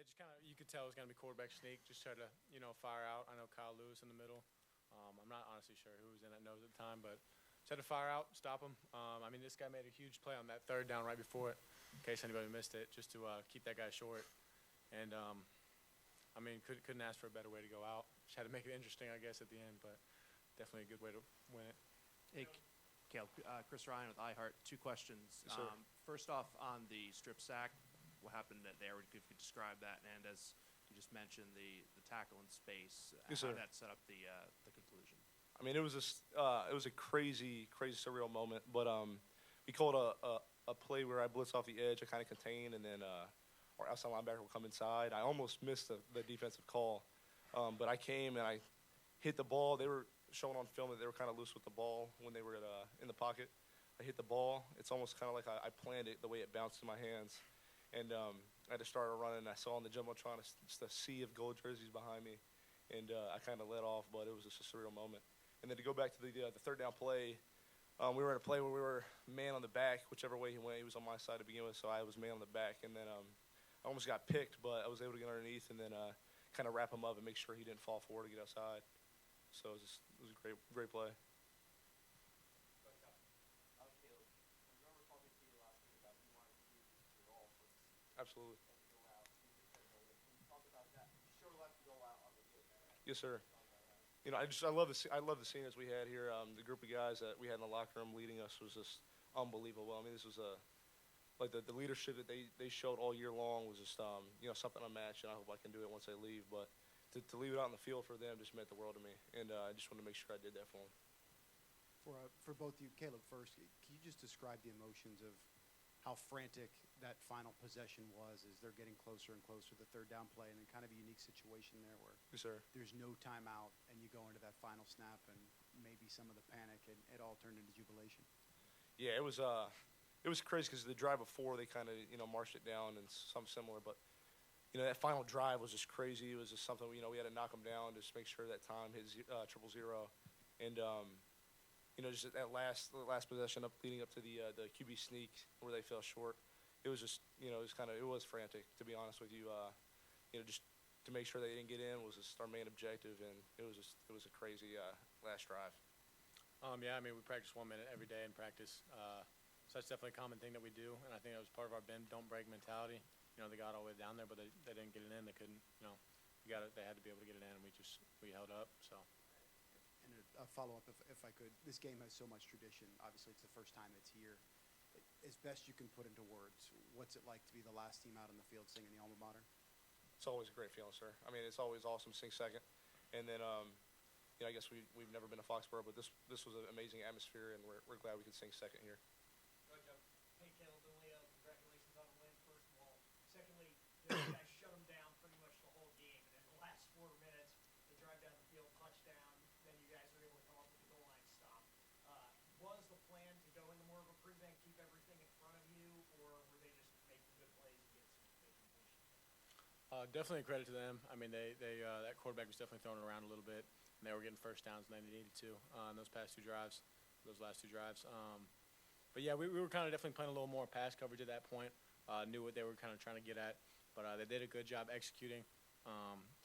Yeah, just kind of you could tell it was going to be quarterback sneak. Just try to fire out. I know Kyle Lewis in the middle. I'm not honestly sure who was in that nose at the time, but just had to fire out, stop him. I mean, this guy made a huge play on that third down right before it, in case anybody missed it, just to keep that guy short. And I mean, couldn't ask for a better way to go out. Just had to make it interesting, I guess, at the end, but definitely a good way to win it. Hey, Caleb, Chris Ryan with iHeart. 2 questions. Yes, sir. First off, on the strip sack, what happened there? If you could describe that, and as you just mentioned, the tackle in space, Yes, how sir. did that set up the conclusion? I mean, it was a crazy surreal moment. But we called a play where I blitz off the edge, I kind of contain, and then our outside linebacker will come inside. I almost missed the defensive call, but I came and I hit the ball. They were showing on film that they were kind of loose with the ball when they were in the pocket. I hit the ball. It's almost kind of like I planned it the way it bounced in my hands. And I had to start running. I saw on the Jumbotron just a sea of gold jerseys behind me, and I kind of let off, but it was just a surreal moment. And then to go back to the third down play, we were at a play where we were man on the back, whichever way he went. He was on my side to begin with, so I was man on the back. And then I almost got picked, but I was able to get underneath and then kind of wrap him up and make sure he didn't fall forward to get outside. So it was a great play. Absolutely. Yes, sir. I love the seniors we had here. The group of guys that we had in the locker room leading us was just unbelievable. I mean, this was like the leadership that they showed all year long was just something unmatched, and I hope I can do it once I leave. But to leave it out in the field for them just meant the world to me, and I just wanted to make sure I did that for them. For both of you, Caleb first, can you just describe the emotions of how frantic that final possession was as they're getting closer and closer to the third down play, and then kind of a unique situation there where Yes, sir. there's no timeout and you go into that final snap and maybe some of the panic and it all turned into jubilation? Yeah, it was crazy because the drive before they kind of marched it down and something similar, but that final drive was just crazy. It was just something we had to knock them down, just make sure that time hit 0-0, and just that last possession leading up to the QB sneak where they fell short. It was just it was frantic, to be honest with you. Just to make sure they didn't get in was just our main objective, and it was a crazy last drive. Yeah, I mean, we practice 1 minute every day in practice. So that's definitely a common thing that we do, and I think that was part of our bend, don't break mentality. They got all the way down there, but they didn't get it in. They couldn't, they had to be able to get it in, and we held up, so. And a follow-up, if I could. This game has so much tradition. Obviously, it's the first time it's here. As best you can put into words, what's it like to be the last team out on the field singing the alma mater? It's always a great feeling, sir. I mean, it's always awesome to sing second. And then, I guess we've never been to Foxborough, but this was an amazing atmosphere, and we're glad we could sing second here. Hey, Caleb, congratulations on the win, first of all. Secondly, you guys shut them down pretty much the whole game. And in the last 4 minutes, they drive down the field, touchdown, then you guys are able to come up with the goal line stop. Was the plan to go into more of a prevent, keep everything in front of you, or were they just making good plays and get some big completion? Definitely a credit to them. I mean, that quarterback was definitely throwing it around a little bit, and they were getting first downs when they needed to in those last 2 drives. But yeah, we were kind of definitely playing a little more pass coverage at that point. Knew what they were kind of trying to get at, but they did a good job executing.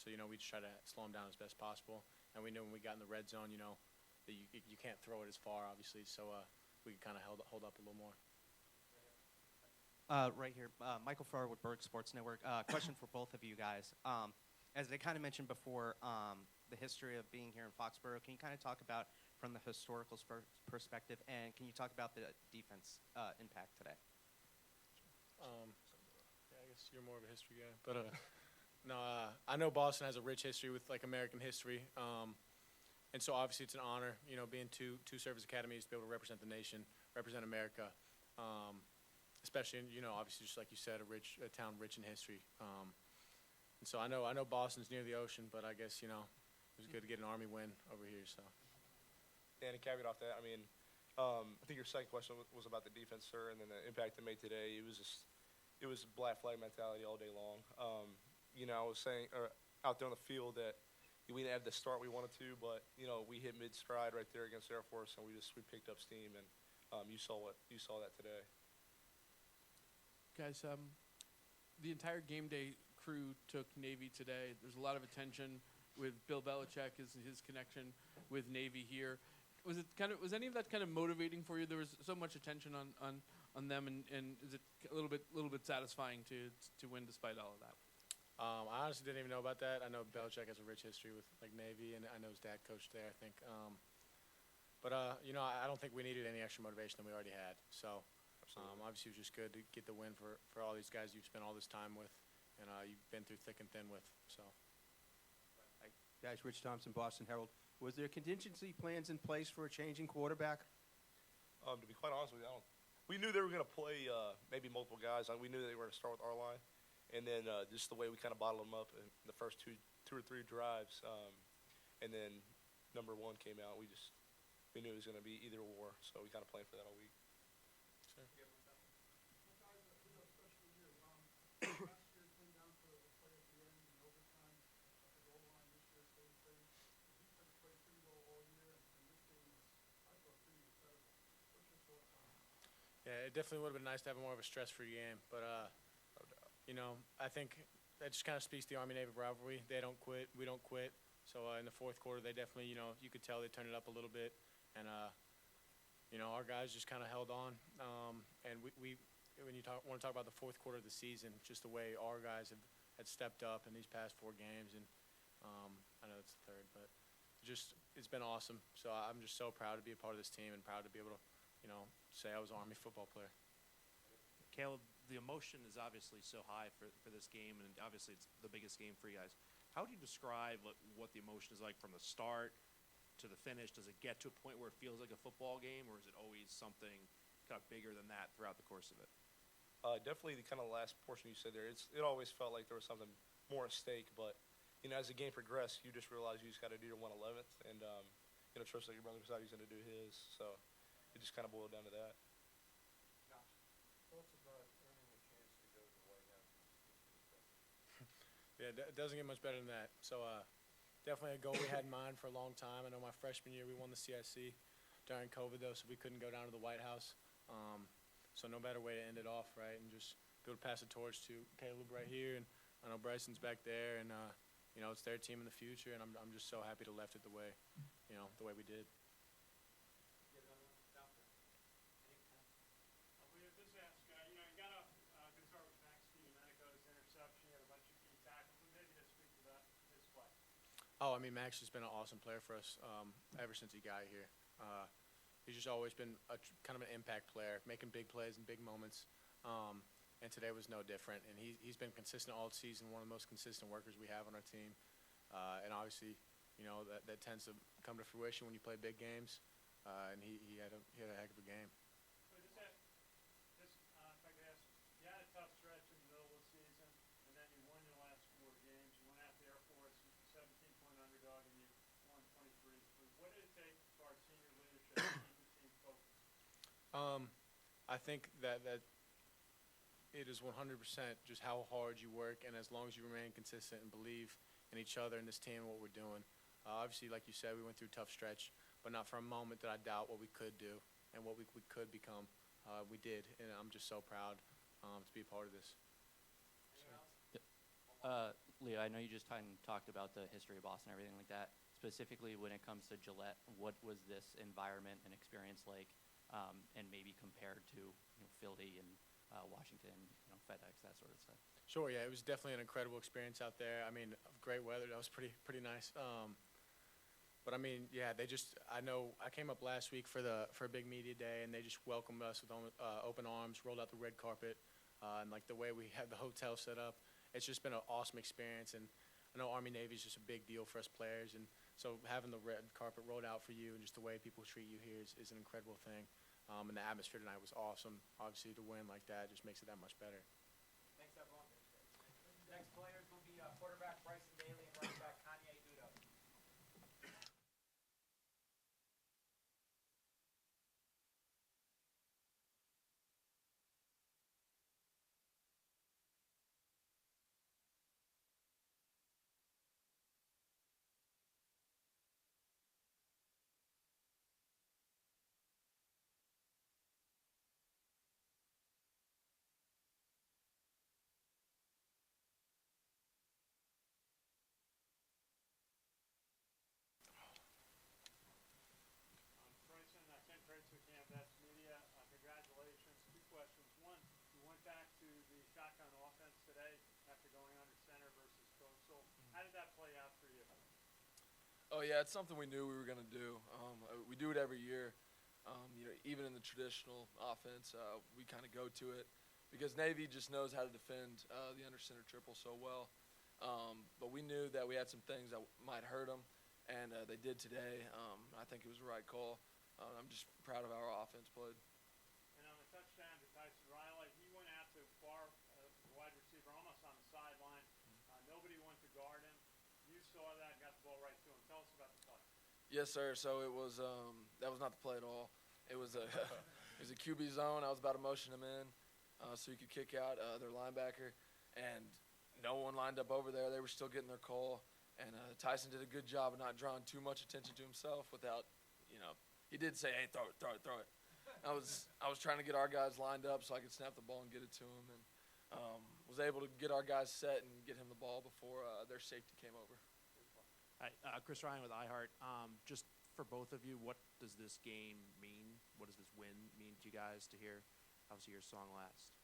So we just tried to slow them down as best possible, and we knew when we got in the red zone, that you can't throw it as far, obviously. So we could kind of hold up a little more. Right here, Michael Farr with Berg Sports Network. Question for both of you guys. As they kind of mentioned before, the history of being here in Foxborough, can you kind of talk about from the historical perspective, and can you talk about the defense impact today? Yeah, I guess you're more of a history guy, but no, I know Boston has a rich history with American history, and so obviously it's an honor, being two service academies to be able to represent the nation, represent America, especially in, obviously just like you said, a town rich in history. And so I know Boston's near the ocean, but I guess it was good to get an Army win over here. So. And to caveat off that, I mean, I think your second question was about the defense, sir, and then the impact they made today. It was black flag mentality all day long. I was saying out there on the field that we didn't have the start we wanted to, but we hit mid stride right there against Air Force, and we picked up steam, and you saw that today. Guys, the entire game day crew took Navy today. There's a lot of attention with Bill Belichick, his connection with Navy here. Was any of that kind of motivating for you? There was so much attention on them, and is it a little bit satisfying to win despite all of that? I honestly didn't even know about that. I know Belichick has a rich history with Navy, and I know his dad coached there, I think. But I don't think we needed any extra motivation than we already had. So obviously it was just good to get the win for all these guys you've spent all this time with, and you've been through thick and thin with. So. Guys, Rich Thompson, Boston Herald. Was there contingency plans in place for a changing quarterback? To be quite honest with you, we knew they were going to play maybe multiple guys. We knew they were going to start with our line. And then just the way we kind of bottled them up in the first two or three drives. And then number one came out. We knew it was going to be either or. So we kind of planned for that all week. Sure. Yeah, it definitely would have been nice to have more of a stress-free game, but I think that just kind of speaks to the Army-Navy rivalry. They don't quit, we don't quit. So in the fourth quarter, they definitely, you could tell they turned it up a little bit, and our guys just kind of held on. And we when you want to talk about the fourth quarter of the season, just the way our guys had stepped up in these past 4 games, and I know it's the third, but it's been awesome. So I'm just so proud to be a part of this team and proud to be able to, say I was an Army football player. Caleb, the emotion is obviously so high for this game, and obviously it's the biggest game for you guys. How would you describe what the emotion is like from the start to the finish? Does it get to a point where it feels like a football game, or is it always something kind of bigger than that throughout the course of it? Definitely the kind of last portion you said there. It always felt like there was something more at stake, but as the game progressed, you just realize you just got to do your 1/11th, and trust that your brother beside you's going to do his. So it just kind of boiled down to that. Thoughts about earning a chance to go to the White House? Yeah, it doesn't get much better than that. So definitely a goal we had in mind for a long time. I know my freshman year we won the CIC during COVID, though, so we couldn't go down to the White House. So no better way to end it off, right, and just be able to pass the torch to Caleb right here, and I know Bryson's back there, and it's their team in the future, and I'm just so happy to left it the way we did. We just ask, you got off good start with Max Medico's interception. You had a bunch of key tackles, and maybe just speak to that this play. Oh, I mean, Max has been an awesome player for us ever since he got here. He's just always been kind of an impact player, making big plays and big moments. And today was no different. And he's been consistent all season, one of the most consistent workers we have on our team. And obviously, that tends to come to fruition when you play big games. And he had a heck of a game. So if I could ask, you had a tough stretch in the middle of the season, and then you won your last 4 games. You went after Air Force, 17-point underdog, and you won 23-3. What did it take for our senior leadership to keep the team focused? I think that it is 100% just how hard you work, and as long as you remain consistent and believe in each other and this team and what we're doing. Obviously, like you said, we went through a tough stretch, but not for a moment did I doubt what we could do and what we could become. We did, and I'm just so proud to be a part of this. Leo, I know you just talked about the history of Boston, everything like that. Specifically, when it comes to Gillette, what was this environment and experience like, and maybe compared to Philly and Washington, FedEx, that sort of stuff? Sure, yeah, it was definitely an incredible experience out there. I mean, great weather. That was pretty nice. But I mean, yeah, I know I came up last week for a big media day, and they just welcomed us with open arms, rolled out the red carpet, and like the way we had the hotel set up. It's just been an awesome experience, and I know Army Navy is just a big deal for us players, and so having the red carpet rolled out for you and just the way people treat you here is an incredible thing. And the atmosphere tonight was awesome. Obviously, to win like that just makes it that much better. Thanks, everyone. Next players will be quarterback Bryson Daly and running back Kanye Udo. shotgun offense today after going under center versus coastal. How did that play out for you? Oh yeah, it's something we knew we were going to do. We do it every year. Even in the traditional offense, we kind of go to it because Navy just knows how to defend the under center triple so well. But we knew that we had some things that might hurt them, and they did today. I think it was the right call. I'm just proud of how our offense played. And on the touchdown to Tyson Riley, he went out to far wide receiver, almost on the sideline. Nobody went to guard him. You saw that and got the ball right to him. Tell us about the play. Yes, sir. So it was that was not the play at all. It was a it was a QB zone. I was about to motion him in so he could kick out their linebacker, and no one lined up over there. They were still getting their call, and Tyson did a good job of not drawing too much attention to himself without, he did say, hey, throw it, throw it, throw it. I was trying to get our guys lined up so I could snap the ball and get it to him, and was able to get our guys set and get him the ball before their safety came over. Hi, Chris Ryan with iHeart. Just for both of you, what does this game mean? What does this win mean to you guys to hear, obviously, your song last?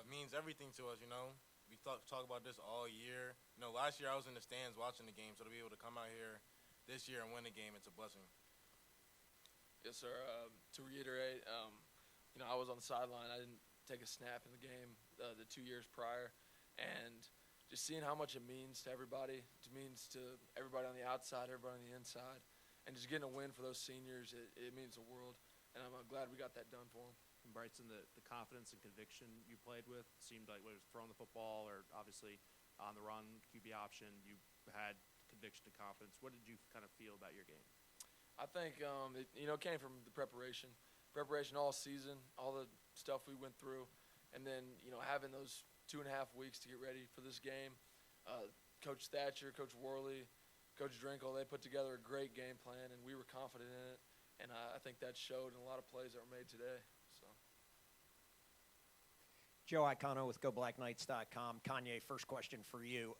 It means everything to us, We talk about this all year. Last year I was in the stands watching the game, so to be able to come out here this year and win the game, it's a blessing. Yes, sir. To reiterate, I was on the sideline. I didn't take a snap in the game the 2 years prior, and just seeing how much it means to everybody. It means to everybody on the outside, everybody on the inside, and just getting a win for those seniors, it means the world, and I'm glad we got that done for them. And Bryson, the confidence and conviction you played with seemed like whether it was throwing the football or obviously on the run, QB option, you had conviction and confidence. What did you kind of feel about your game? I think it came from the preparation all season, all the stuff we went through, and then having those 2.5 weeks to get ready for this game. Coach Thatcher, Coach Worley, Coach Drinkle, they put together a great game plan, and we were confident in it, and I think that showed in a lot of plays that were made today. So. Joe Icono with GoBlackKnights.com. Kanye, first question for you.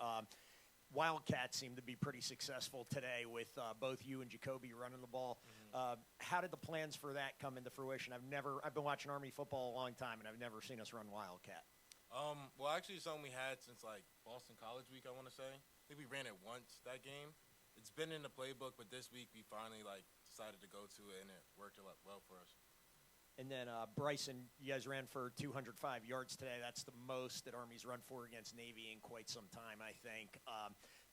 Wildcats seem to be pretty successful today with both you and Jacoby running the ball. Mm-hmm. How did the plans for that come into fruition? I've been watching Army football a long time, and I've never seen us run Wildcat. Well, actually, it's something we had since Boston College Week, I want to say. I think we ran it once that game. It's been in the playbook, but this week we finally decided to go to it, and it worked a lot well for us. And then Bryson, you guys ran for 205 yards today. That's the most that Army's run for against Navy in quite some time, I think.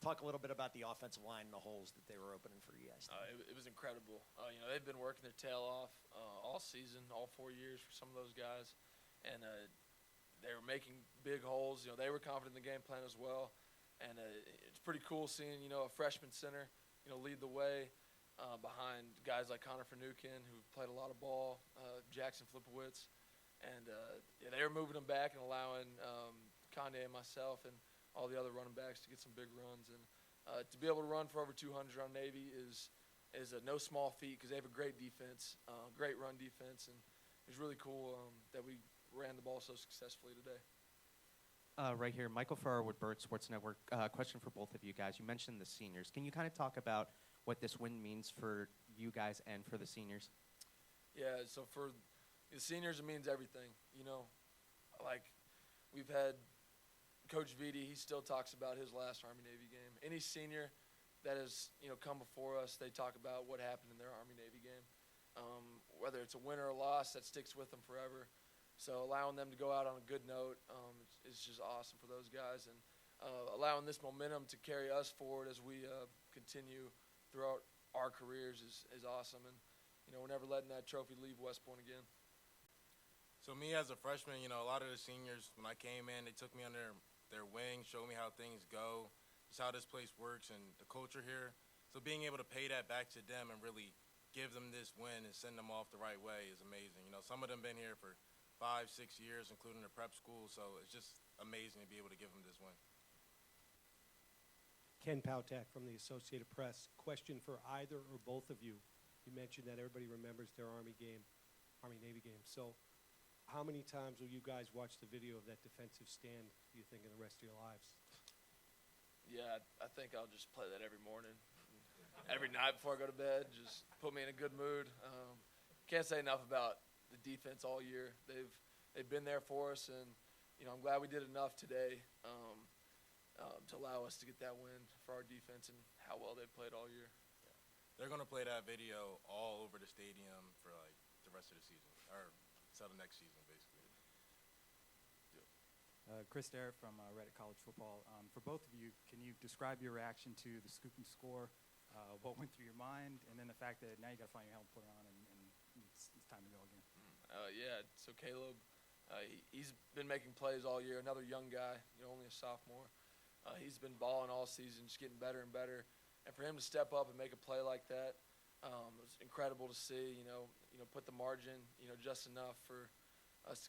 Talk a little bit about the offensive line and the holes that they were opening for you guys. It was incredible. They've been working their tail off all season, all 4 years for some of those guys, and they were making big holes. They were confident in the game plan as well, and it's pretty cool seeing a freshman center lead the way. Behind guys like Connor Finucane, who played a lot of ball, Jackson Flipowitz, and they were moving them back and allowing Kanye and myself and all the other running backs to get some big runs. And to be able to run for over 200 on Navy is no small feat because they have a great defense, great run defense, and it's really cool that we ran the ball so successfully today. Right here, Michael Farrar with Bird Sports Network. Question for both of you guys. You mentioned the seniors. Can you kind of talk about what this win means for you guys and for the seniors? Yeah, so for the seniors, it means everything. We've had Coach Vitti, he still talks about his last Army-Navy game. Any senior that has, come before us, they talk about what happened in their Army-Navy game. Whether it's a win or a loss, that sticks with them forever. So allowing them to go out on a good note is just awesome for those guys. And allowing this momentum to carry us forward as we continue throughout our careers is awesome, and we're never letting that trophy leave West Point again. So me as a freshman, a lot of the seniors, when I came in, they took me under their wing, showed me how things go, just how this place works and the culture here. So being able to pay that back to them and really give them this win and send them off the right way is amazing. Some of them been here for 5-6 years, including the prep school, so it's just amazing to be able to give them this win. Ken Pautak from the Associated Press. Question for either or both of you. You mentioned that everybody remembers their Army-Navy game. So how many times will you guys watch the video of that defensive stand, do you think, in the rest of your lives? Yeah, I think I'll just play that every morning. Every night before I go to bed, just put me in a good mood. Can't say enough about the defense all year. They've been there for us, and I'm glad we did enough today to allow us to get that win for our defense and how well they played all year. They're going to play that video all over the stadium for like the rest of the season, or until the next season, basically. Chris Derritt from Reddit College Football. For both of you, can you describe your reaction to the scoop and score? What went through your mind, and then the fact that now you got to find your helmet, put it on, and it's time to go again. Yeah. So Caleb, he's been making plays all year. Another young guy, only a sophomore. He's been balling all season, just getting better and better. And for him to step up and make a play like that, it was incredible to see. Put the margin, just enough for us to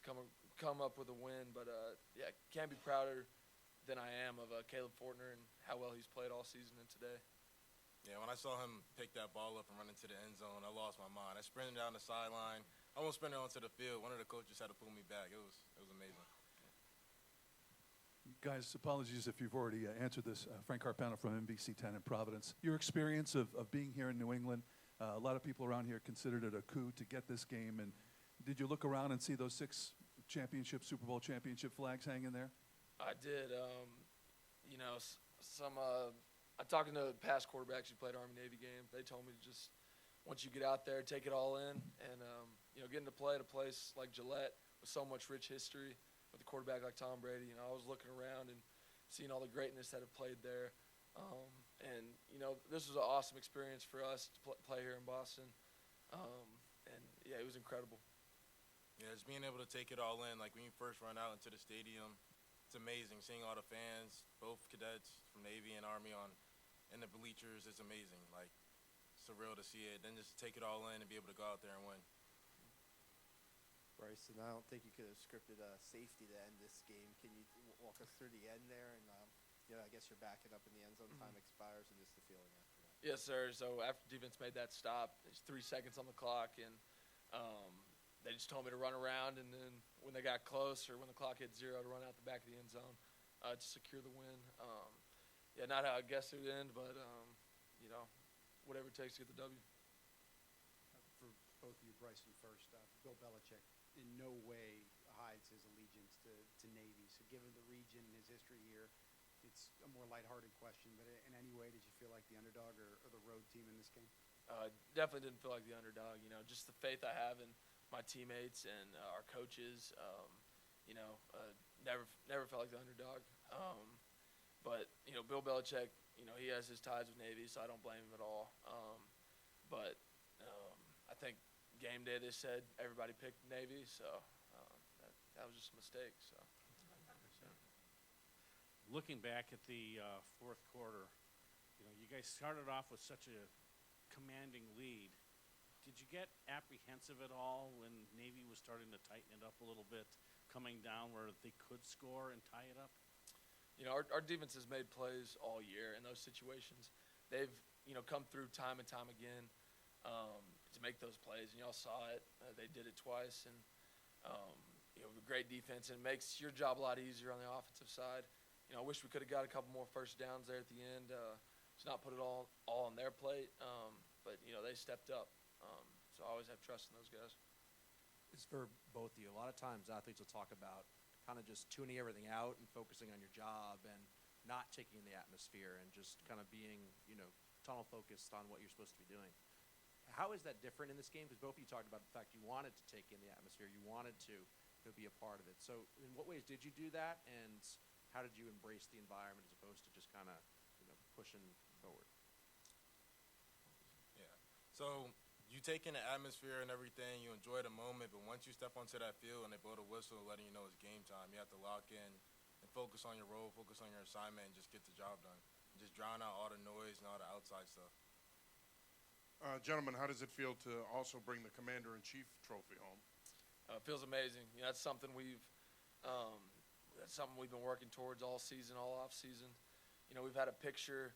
come up with a win. But yeah, can't be prouder than I am of Caleb Fortner and how well he's played all season and today. Yeah, when I saw him pick that ball up and run into the end zone, I lost my mind. I sprinted down the sideline. I almost sprinted onto the field. One of the coaches had to pull me back. It was amazing. Guys, apologies if you've already answered this. Frank Carpano from NBC10 in Providence. Your experience of being here in New England, a lot of people around here considered it a coup to get this game. And did you look around and see those 6 Super Bowl championship flags hanging there? I did. I'm talking to past quarterbacks who played Army-Navy game. They told me to just, once you get out there, take it all in. And, getting to play at a place like Gillette with so much rich history, with a quarterback like Tom Brady, I was looking around and seeing all the greatness that have played there. This was an awesome experience for us to play here in Boston. Yeah, it was incredible. Yeah, just being able to take it all in. Like when you first run out into the stadium, it's amazing. Seeing all the fans, both cadets from Navy and Army in the bleachers, it's amazing. Like, surreal to see it. Then just take it all in and be able to go out there and win. Bryson, I don't think you could have scripted a safety to end this game. Can you walk us through the end there? And, I guess you're backing up in the end zone, time expires, and just the feeling after that. Yes, sir. So after defense made that stop, there's 3 seconds on the clock, and they just told me to run around, and then when they got close or when the clock hit 0, to run out the back of the end zone to secure the win. Not how I guessed it would end, but, whatever it takes to get the W. For both of you, Bryson first, Bill Belichick in no way hides his allegiance to Navy. So given the region and his history here, it's a more lighthearted question, but in any way, did you feel like the underdog or the road team in this game? Definitely didn't feel like the underdog. Just the faith I have in my teammates and our coaches. Never felt like the underdog. But Bill Belichick, he has his ties with Navy, so I don't blame him at all. But I think game day they said everybody picked Navy, so that was just a mistake. So. Looking back at the fourth quarter, you guys started off with such a commanding lead. Did you get apprehensive at all when Navy was starting to tighten it up a little bit, coming down where they could score and tie it up? Our defense has made plays all year in those situations. They've, come through time and time again to make those plays, and y'all saw it. They did it twice, and great defense, and it makes your job a lot easier on the offensive side. I wish we could have got a couple more first downs there at the end to not put it all on their plate, but they stepped up. So I always have trust in those guys. It's for both of you. A lot of times athletes will talk about kind of just tuning everything out and focusing on your job and not taking in the atmosphere and just kind of being, tunnel focused on what you're supposed to be doing. How is that different in this game? Because both of you talked about the fact you wanted to take in the atmosphere, you wanted to be a part of it. So in what ways did you do that, and how did you embrace the environment as opposed to just kind of, pushing forward? Yeah. So you take in the atmosphere and everything, you enjoy the moment, but once you step onto that field and they blow the whistle letting you know it's game time, you have to lock in and focus on your role, focus on your assignment, and just get the job done. And just drown out all the noise and all the outside stuff. Gentlemen, how does it feel to also bring the Commander-in-Chief trophy home? It feels amazing. That's something we've been working towards all season, all off season. We've had a picture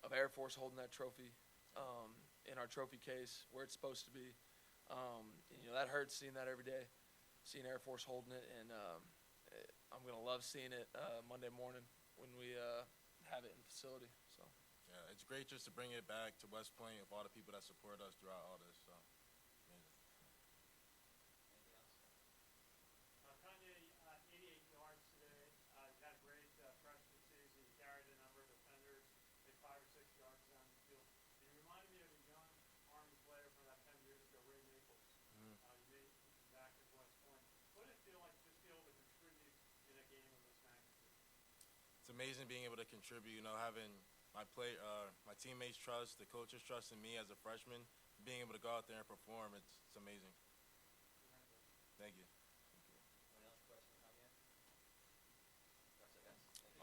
of Air Force holding that trophy in our trophy case where it's supposed to be. That hurts seeing that every day, seeing Air Force holding it, and I'm gonna love seeing it Monday morning when we have it in the facility. So. Yeah, it's great just to bring it back to West Point with all the people that support us throughout all this. So, amazing. Kanye, 88 yards today. it's amazing being able to contribute. Having my teammates trust, the coaches trust in me as a freshman, being able to go out there and perform. It's amazing. Thank you.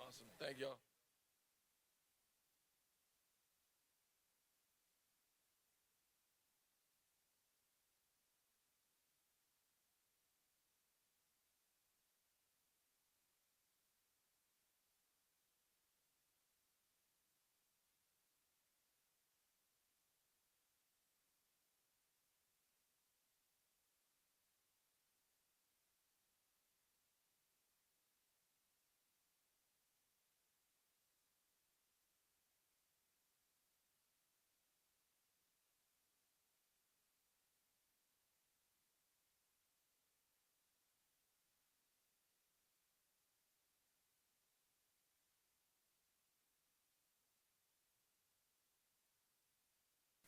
Awesome. Thank y'all.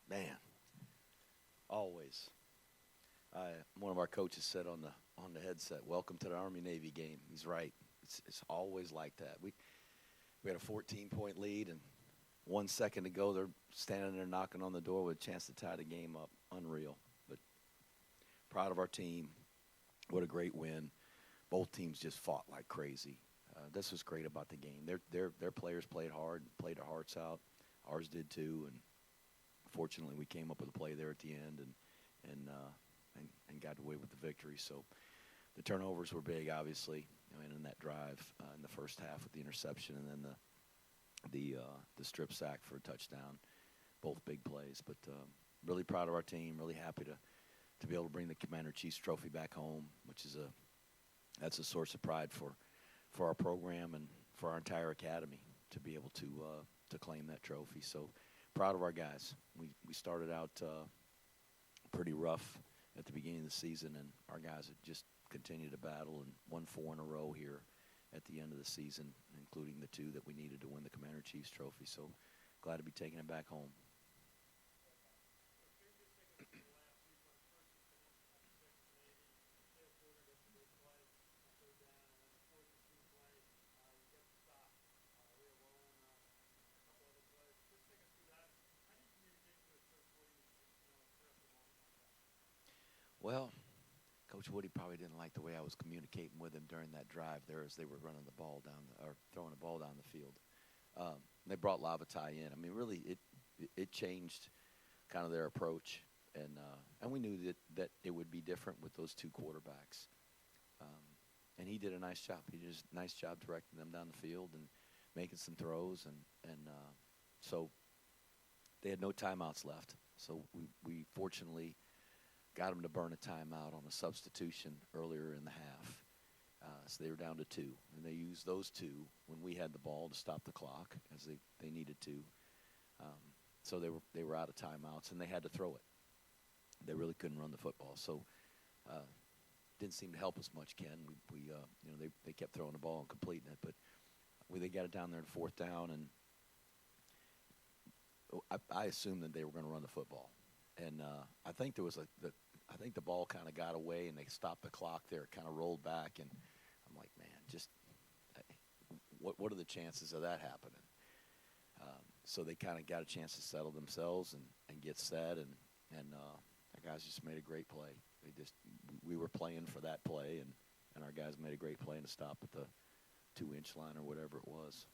Man, always. One of our coaches said on the headset, "Welcome to the Army-Navy game." He's right. It's always like that. We had a 14-point lead, and 1 second to go, they're standing there knocking on the door with a chance to tie the game up. Unreal. But proud of our team. What a great win. Both teams just fought like crazy. This was great about the game. Their players played hard, played their hearts out. Ours did too, and fortunately, we came up with a play there at the end and got away with the victory. So the turnovers were big, obviously, and in that drive in the first half with the interception and then the strip sack for a touchdown, both big plays. But really proud of our team. Really happy to be able to bring the Commander-in-Chief's trophy back home, which is that's a source of pride for our program and for our entire academy to be able to claim that trophy. So proud of our guys. We started out pretty rough at the beginning of the season, and our guys have just continued to battle and won 4 in a row here at the end of the season, including the 2 that we needed to win the Commander-in-Chief's trophy. So glad to be taking it back home. Well, Coach Woody probably didn't like the way I was communicating with him during that drive there as they were running the ball down or throwing the ball down the field. They brought Lavatai in. I mean, really, it changed kind of their approach, and we knew that it would be different with those 2 quarterbacks. And he did a nice job. He did a nice job directing them down the field and making some throws, and so they had no timeouts left. So we fortunately got them to burn a timeout on a substitution earlier in the half. So they were down to 2, and they used those 2 when we had the ball to stop the clock, as they needed to. So they were out of timeouts, and they had to throw it. They really couldn't run the football. So didn't seem to help us much, Ken. They kept throwing the ball and completing it, but they got it down there in 4th down, and I assumed that they were going to run the football. And I think I think the ball kind of got away, and they stopped the clock there. It kind of rolled back, and I'm like, man, just what are the chances of that happening? So they kind of got a chance to settle themselves and get set, and our guys just made a great play. We were playing for that play, and our guys made a great play to stop at the 2-inch line or whatever it was.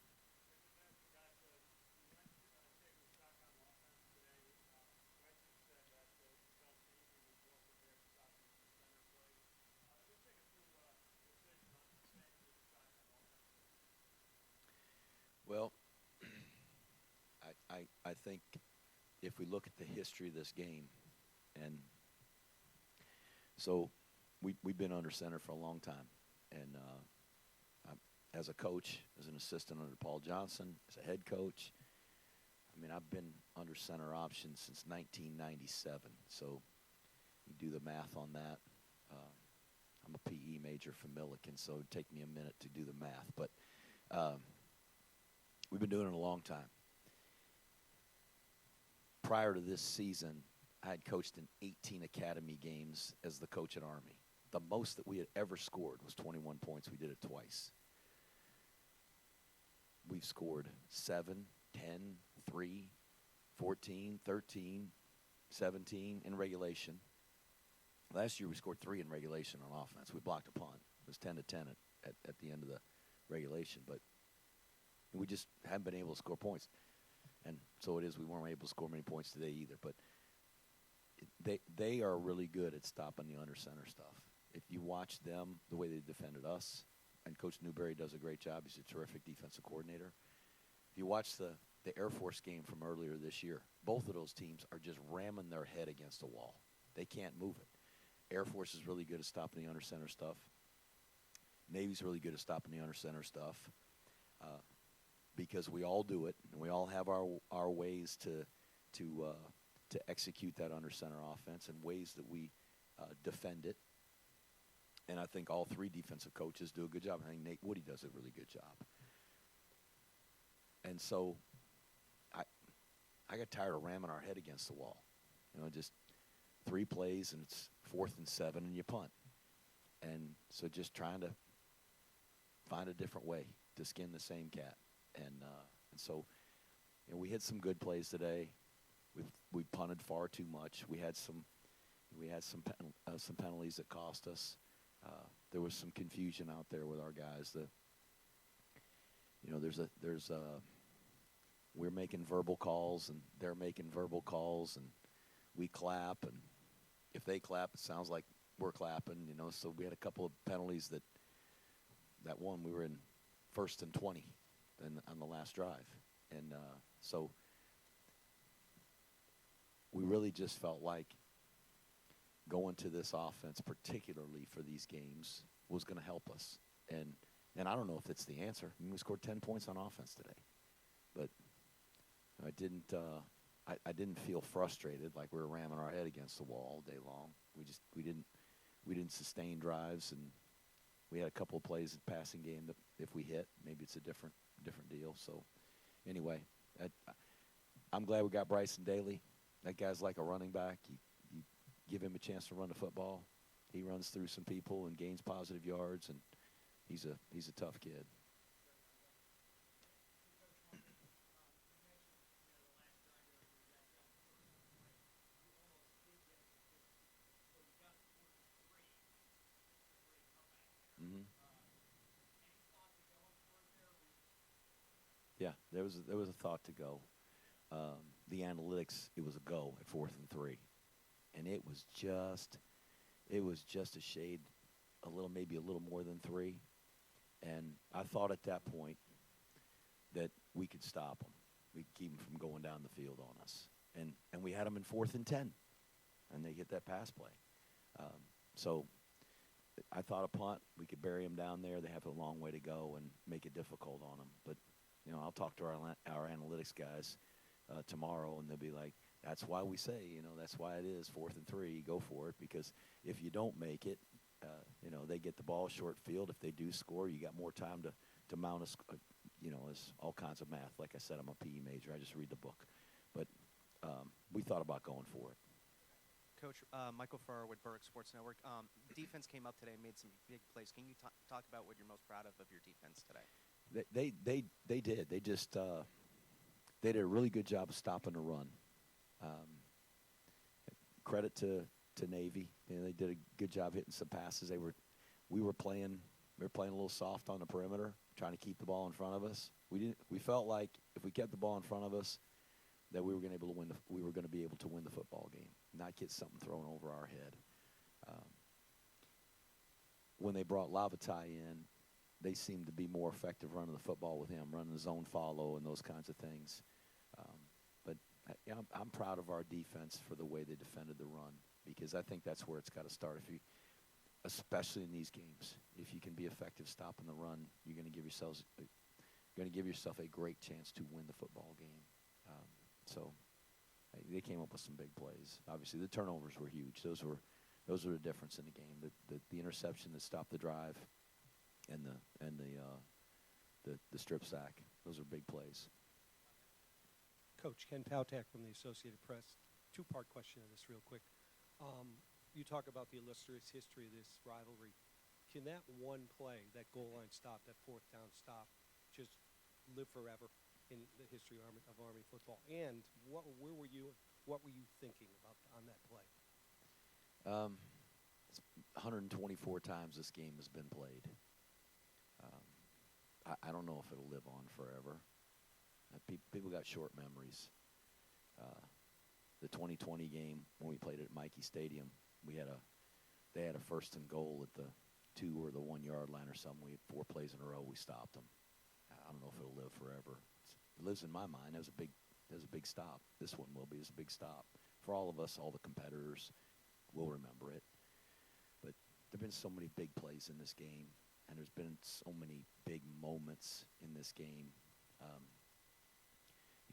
Well, I think if we look at the history of this game, and so we've been under center for a long time, and as a coach, as an assistant under Paul Johnson, as a head coach, I mean, I've been under center option since 1997, so you do the math on that. I'm a PE major from Milliken, so it'd take me a minute to do the math, but we've been doing it a long time. Prior to this season, I had coached in 18 academy games as the coach at Army. The most that we had ever scored was 21 points. We did it twice. we've scored 7, 10, 3, 14, 13, 17 in regulation. Last year we scored 3 in regulation on offense. We blocked a punt. It was 10 to 10 at the end of the regulation, but we just haven't been able to score points. And so it is, we weren't able to score many points today either. But they are really good at stopping the under center stuff. If you watch them, the way they defended us, and Coach Newberry does a great job. He's a terrific defensive coordinator. If you watch the Air Force game from earlier this year, both of those teams are just ramming their head against a wall. They can't move it. Air Force is really good at stopping the under center stuff. Navy's really good at stopping the under center stuff because we all do it, and we all have our ways to execute that under center offense and ways that we defend it. And I think all 3 defensive coaches do a good job. I think Nate Woody does a really good job. And so I got tired of ramming our head against the wall. You know, just 3 plays and it's 4th and 7 and you punt. And so just trying to find a different way to skin the same cat. And so, you know, we had some good plays today. We punted far too much. We had some penalties that cost us. There was some confusion out there with our guys. We're making verbal calls and they're making verbal calls and we clap, and if they clap, it sounds like we're clapping. You know, so we had a couple of penalties that one we were in 1st and 20 on the last drive, and so we really just felt like going to this offense, particularly for these games, was going to help us. And I don't know if it's the answer. I mean, we scored 10 points on offense today, but I didn't feel frustrated like we were ramming our head against the wall all day long. We didn't sustain drives, and we had a couple of plays in the passing game that if we hit, maybe it's a different deal. So anyway, I'm glad we got Bryson Daly. That guy's like a running back. You give him a chance to run the football, he runs through some people and gains positive yards, and he's a tough kid. Mm-hmm. Yeah, there was a thought to go. The analytics, it was a go at 4th and 3, and it was just a shade, maybe a little more than 3, and I thought at that point that we could stop them, we could keep them from going down the field on us, and we had them in 4th and 10, and they hit that pass play. So I thought a punt, we could bury them down there. They have a long way to go and make it difficult on them. But, you know, I'll talk to our analytics guys tomorrow, and they'll be like, that's why we say, you know, that's why it is 4th and 3, go for it. Because if you don't make it, you know, they get the ball short field. If they do score, you got more time to mount you know, there's all kinds of math. Like I said, I'm a PE major. I just read the book. But we thought about going for it. Coach, Michael Farrar with Berwick Sports Network. Defense came up today, made some big plays. Can you talk about what you're most proud of your defense today? They did. They just they did a really good job of stopping the run. Credit to Navy. You know, they did a good job hitting some passes. We were playing a little soft on the perimeter, trying to keep the ball in front of us. We felt like if we kept the ball in front of us, that we were going to be able to win the football game, not get something thrown over our head. When they brought Lavatai in, they seemed to be more effective running the football with him, running the zone follow and those kinds of things. But I'm proud of our defense for the way they defended the run, because I think that's where it's got to start. Especially in these games, if you can be effective stopping the run, you're going to give yourself a great chance to win the football game. So they came up with some big plays. Obviously, the turnovers were huge. Those were the difference in the game. The interception that stopped the drive, and the strip sack. Those are big plays. Coach Ken Pautak from the Associated Press. 2-part question of this, real quick. You talk about the illustrious history of this rivalry. Can that one play, that goal line stop, that 4th down stop, just live forever in the history of Army football? And where were you? What were you thinking about on that play? It's 124 times this game has been played. I don't know if it'll live on forever. People got short memories. The 2020 game when we played at Gillette Stadium, they had a first and goal at the 2 or the 1 yard line or something. We had 4 plays in a row. We stopped them. I don't know if it'll live forever. It lives in my mind. It was a big stop. This one will be. It's a big stop for all of us. All the competitors will remember it. But there've been so many big plays in this game, and there's been so many big moments in this game.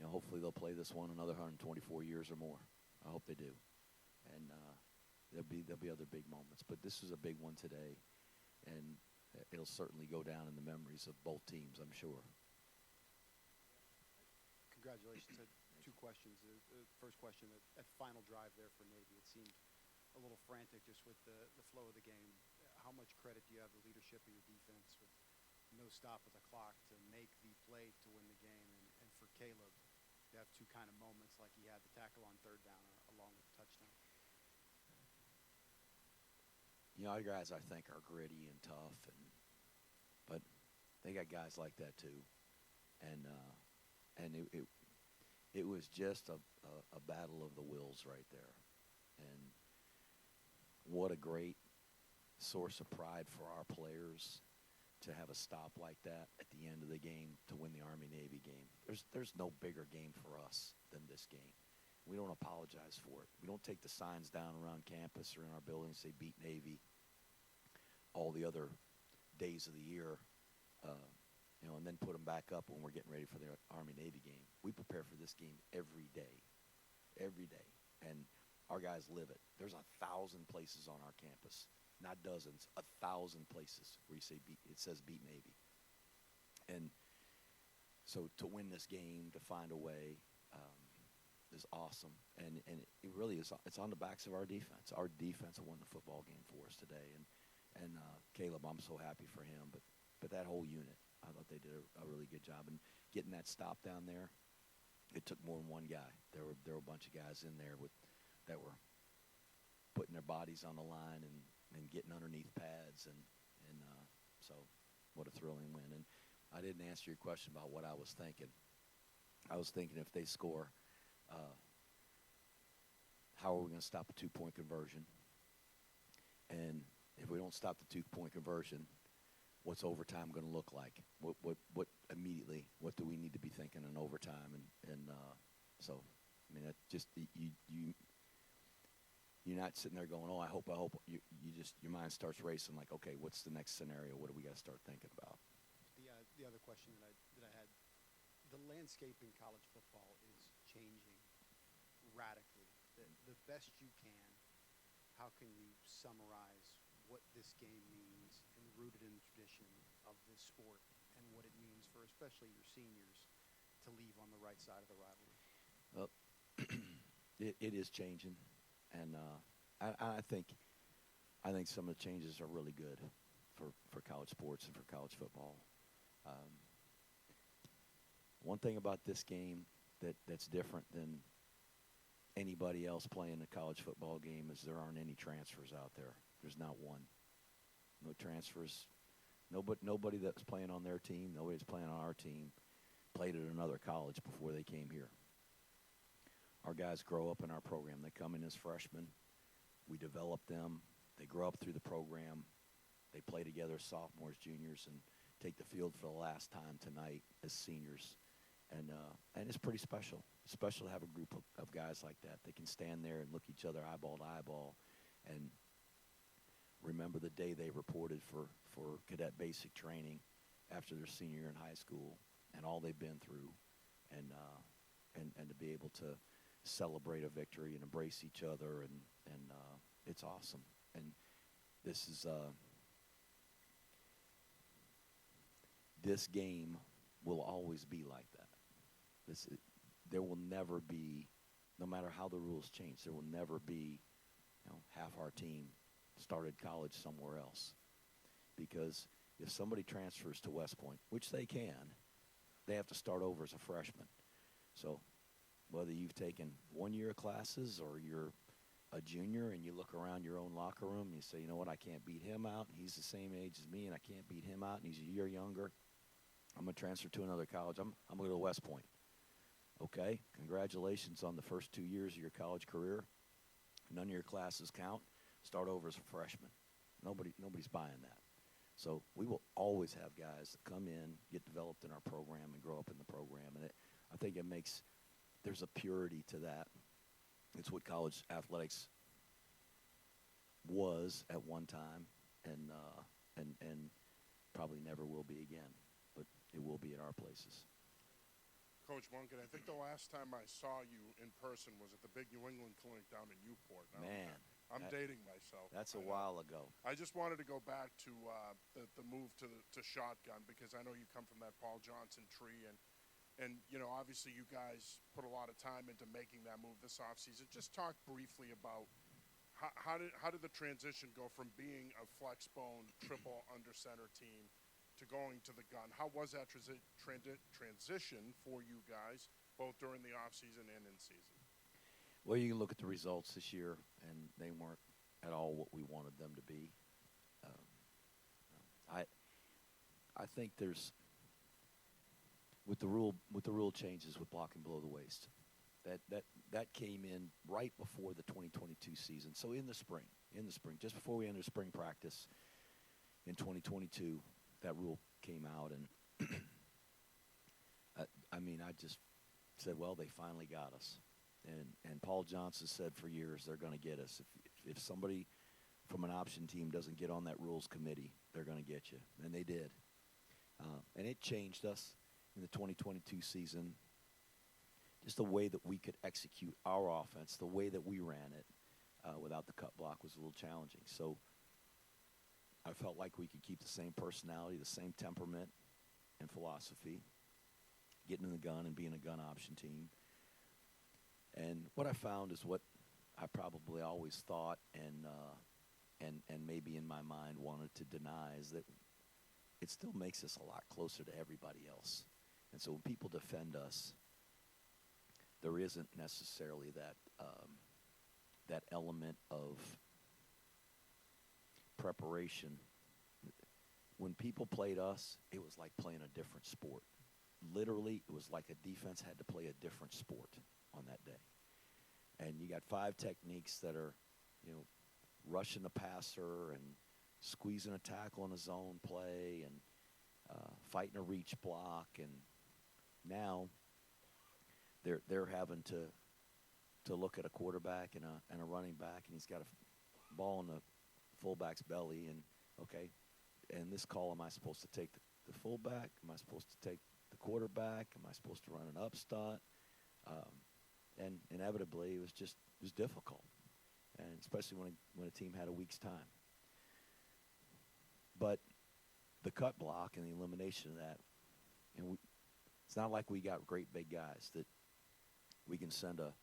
Hopefully they'll play this one another 124 years or more. I hope they do. And there'll be other big moments. But this is a big one today, and it'll certainly go down in the memories of both teams, I'm sure. Congratulations. Two questions. First question, at final drive there for Navy, it seemed a little frantic just with the flow of the game. How much credit do you have the leadership of your defense with no stop of the clock to make the play to win the game? And for Caleb, to have two kind of moments like he had the tackle on third down along with the touchdown. Our guys, I think, are gritty and tough, but they got guys like that too. And it was just a battle of the wills right there. And what a great source of pride for our players to have a stop like that at the end of the game to win the Army-Navy game. There's no bigger game for us than this game. We don't apologize for it. We don't take the signs down around campus or in our buildings say beat Navy all the other days of the year, and then put them back up when we're getting ready for the Army-Navy game. We prepare for this game every day, and our guys live it. There's 1,000 places on our campus, not dozens, 1,000 places where it says beat Navy. And so to win this game, to find a way, is awesome. And it really is. It's on the backs of our defense. Our defense won the football game for us today. And Caleb, I'm so happy for him. But that whole unit, I thought they did a really good job. And getting that stop down there, it took more than one guy. There were a bunch of guys in there that were putting their bodies on the line and getting underneath pads. And so what a thrilling win. And I didn't answer your question about what I was thinking. I was thinking if they score, how are we going to stop a 2-point conversion? And if we don't stop the 2-point conversion, what's overtime going to look like? What immediately? What do we need to be thinking in overtime? And so, I mean, that just you're not sitting there going, oh, I hope. You just your mind starts racing like, okay, what's the next scenario? What do we got to start thinking about? The other question that I had, the landscape in college football is changing radically. The best you can, how can you summarize what this game means and rooted in the tradition of this sport and what it means for especially your seniors to leave on the right side of the rivalry? Well, it is changing, and I think some of the changes are really good for college sports and for college football. One thing about this game that's different than anybody else playing a college football game is there aren't any transfers out there. There's not one. No transfers. Nobody that's playing on their team, nobody's playing on our team, played at another college before they came here. Our guys grow up in our program. They come in as freshmen. We develop them. They grow up through the program. They play together as sophomores, juniors, and take the field for the last time tonight as seniors. And it's pretty special. It's special to have a group of guys like that. They can stand there and look each other eyeball to eyeball and remember the day they reported for cadet basic training after their senior year in high school and all they've been through, and to be able to celebrate a victory and embrace each other, and it's awesome. And this is this game will always be like that. There will never be, no matter how the rules change, there will never be, half our team started college somewhere else. Because if somebody transfers to West Point, which they can, they have to start over as a freshman. So whether you've taken 1 year of classes or you're a junior and you look around your own locker room and you say, you know what, I can't beat him out, and he's the same age as me, and I can't beat him out, and he's a year younger. I'm going to transfer to another college. I'm going to go to West Point. Okay, congratulations on the first 2 years of your college career. None of your classes count. Start over as a freshman. Nobody's buying that. So we will always have guys that come in, get developed in our program, and grow up in the program. And I think there's a purity to that. It's what college athletics was at one time, and probably never will be again. But it will be at our places. Coach Monken, I think the last time I saw you in person was at the big New England clinic down in Newport. Now, Man. I'm dating myself. That's a while ago. I just wanted to go back to the move to shotgun, because I know you come from that Paul Johnson tree, and you know, obviously you guys put a lot of time into making that move this offseason. Just talk briefly about how did the transition go from being a flex bone triple under center team to going to the gun? How was that transition for you guys, both during the offseason and in season? Well, you can look at the results this year, and they weren't at all what we wanted them to be. I think there's with the rule changes with blocking below the waist, that came in right before the 2022 season. So in the spring, just before we entered spring practice in 2022, that rule came out, and I just said, well, they finally got us. And Paul Johnson said for years, they're going to get us. If somebody from an option team doesn't get on that rules committee, they're going to get you. And they did. And it changed us in the 2022 season. Just the way that we could execute our offense, the way that we ran it without the cut block was a little challenging. So I felt like we could keep the same personality, the same temperament and philosophy, getting in the gun and being a gun option team. And what I found is what I probably always thought and maybe in my mind wanted to deny, is that it still makes us a lot closer to everybody else. And so when people defend us, there isn't necessarily that element of preparation. When people played us, it was like playing a different sport. Literally, it was like a defense had to play a different sport on that day. And you got 5 techniques that are, rushing the passer and squeezing a tackle in a zone play and fighting a reach block. And now they're having to look at a quarterback and a running back, and he's got a ball in the fullback's belly, and okay, in this call, am I supposed to take the fullback? Am I supposed to take the quarterback? Am I supposed to run an up stunt? And inevitably, it was difficult, and especially when a team had a week's time. But the cut block and the elimination of that, it's not like we got great big guys that we can send a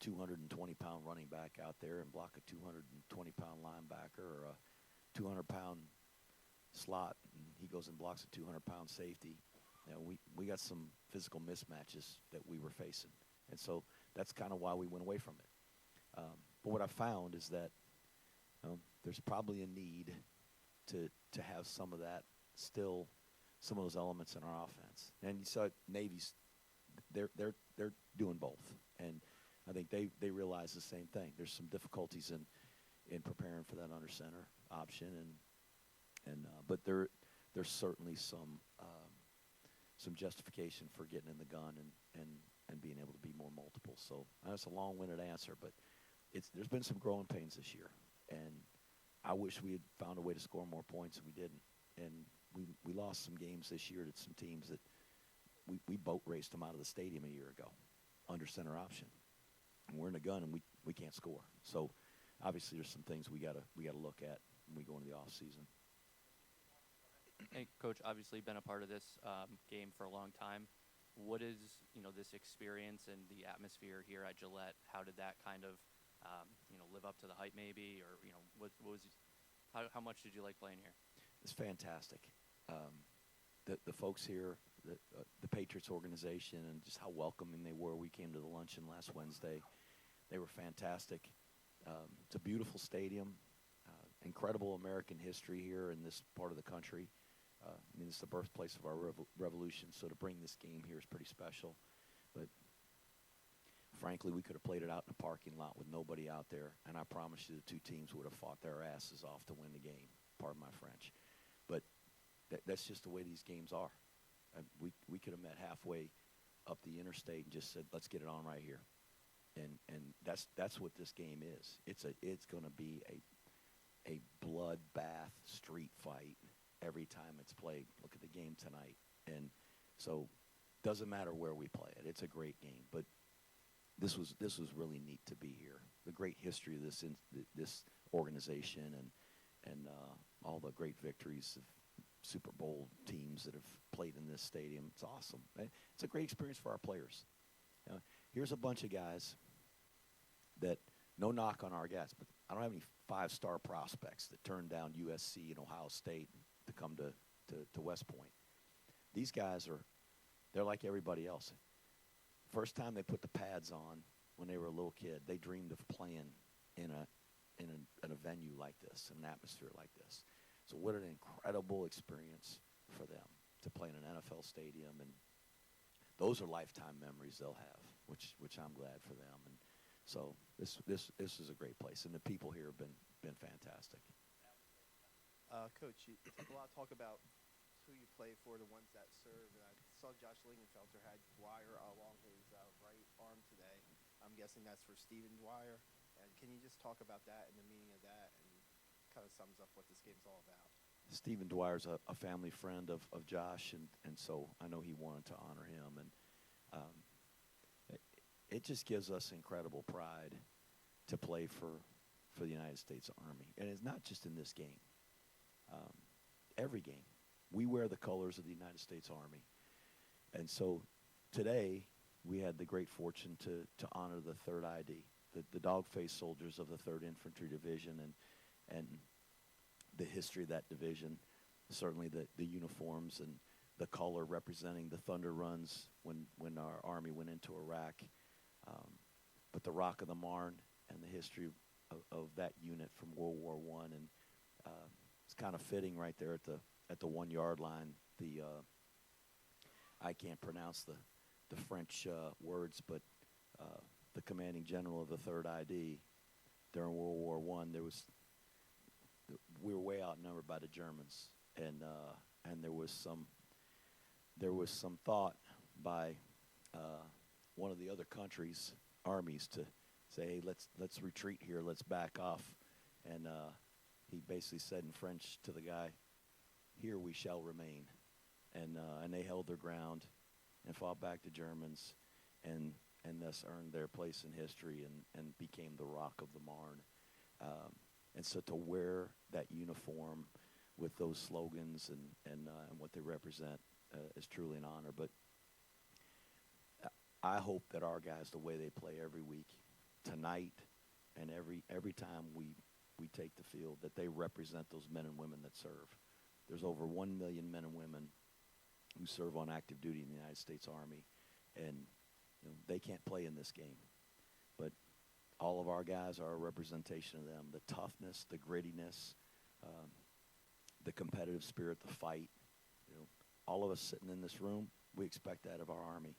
220-pound running back out there and block a 220-pound linebacker or a 200-pound slot, and he goes and blocks a 200-pound safety. We got some physical mismatches that we were facing, and so that's kind of why we went away from it. But what I found is that there's probably a need to have some of that still, some of those elements in our offense. And you saw Navy's, they're doing both, and I think they realize the same thing. There's some difficulties in preparing for that under center option, but there's certainly some justification for getting in the gun and being able to be more multiple. So that's a long-winded answer, but there's been some growing pains this year, and I wish we had found a way to score more points, and we didn't. And we lost some games this year to some teams that we boat raced them out of the stadium a year ago under center option. And we're in the gun, and we can't score. So obviously there's some things we gotta look at when we go into the off season. Hey, Coach, obviously been a part of this game for a long time. What is this experience and the atmosphere here at Gillette? How did that kind of live up to the hype, maybe, or how much did you like playing here? It's fantastic. The folks here the Patriots organization and just how welcoming they were. We came to the luncheon last Wednesday. They were fantastic. It's a beautiful stadium, incredible American history here in this part of the country. I mean, it's the birthplace of our revolution, so to bring this game here is pretty special. But frankly, we could have played it out in the parking lot with nobody out there, and I promise you the two teams would have fought their asses off to win the game, pardon my French. But that's just the way these games are. And we could have met halfway up the interstate and just said, let's get it on right here. And that's what this game is. It's going to be a bloodbath street fight every time it's played. Look at the game tonight. And so doesn't matter where we play it. It's a great game. But this was really neat to be here. The great history of this organization and all the great victories of Super Bowl teams that have played in this stadium. It's awesome. It's a great experience for our players. You know, here's a bunch of guys that, no knock on our guys, but I don't have any five-star prospects that turned down USC and Ohio State to come to West Point. These guys they're like everybody else. First time they put the pads on when they were a little kid, they dreamed of playing in a venue like this, in an atmosphere like this. So what an incredible experience for them to play in an NFL stadium, and those are lifetime memories they'll have, which I'm glad for them. And so this is a great place, and the people here have been fantastic. Coach, you took a lot of talk about who you play for, the ones that serve, and I saw Josh Lingenfelter had Dwyer along his right arm today. I'm guessing that's for Stephen Dwyer. And can you just talk about that and the meaning of that, and kind of sums up what this game's all about? Stephen Dwyer's a family friend of Josh, and so I know he wanted to honor him. And it just gives us incredible pride to play for the United States Army. And it's not just in this game. Every game. We wear the colors of the United States Army. And so today we had the great fortune to honor the 3rd ID, the dog-faced soldiers of the 3rd Infantry Division, and the history of that division, certainly the uniforms and the color representing the Thunder Runs when our Army went into Iraq. But the Rock of the Marne and the history of that unit from World War I. And it's kind of fitting right there at the 1 yard line. I can't pronounce the French words, but the commanding general of the 3rd ID during World War I, we were way outnumbered by the Germans, and there was some thought by one of the other countries' armies to say, hey, let's retreat here, let's back off, and he basically said in French to the guy, here we shall remain, and they held their ground and fought back the Germans, and thus earned their place in history and became the Rock of the Marne. And so to wear that uniform with those slogans and what they represent is truly an honor. But I hope that our guys, the way they play every week, tonight and every time we take the field, that they represent those men and women that serve. There's over 1 million men and women who serve on active duty in the United States Army, and they can't play in this game. But all of our guys are a representation of them. The toughness, the grittiness, the competitive spirit, the fight. All of us sitting in this room, we expect that of our Army.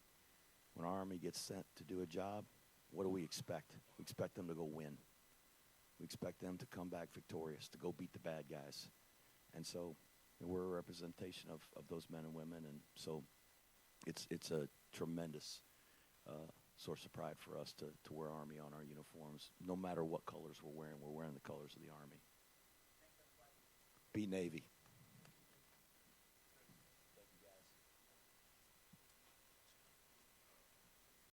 When our Army gets sent to do a job, what do we expect? We expect them to go win. We expect them to come back victorious, to go beat the bad guys. And so we're a representation of those men and women, and so it's a tremendous source of pride for us to wear Army on our uniforms. No matter what colors we're wearing the colors of the Army. Be Navy.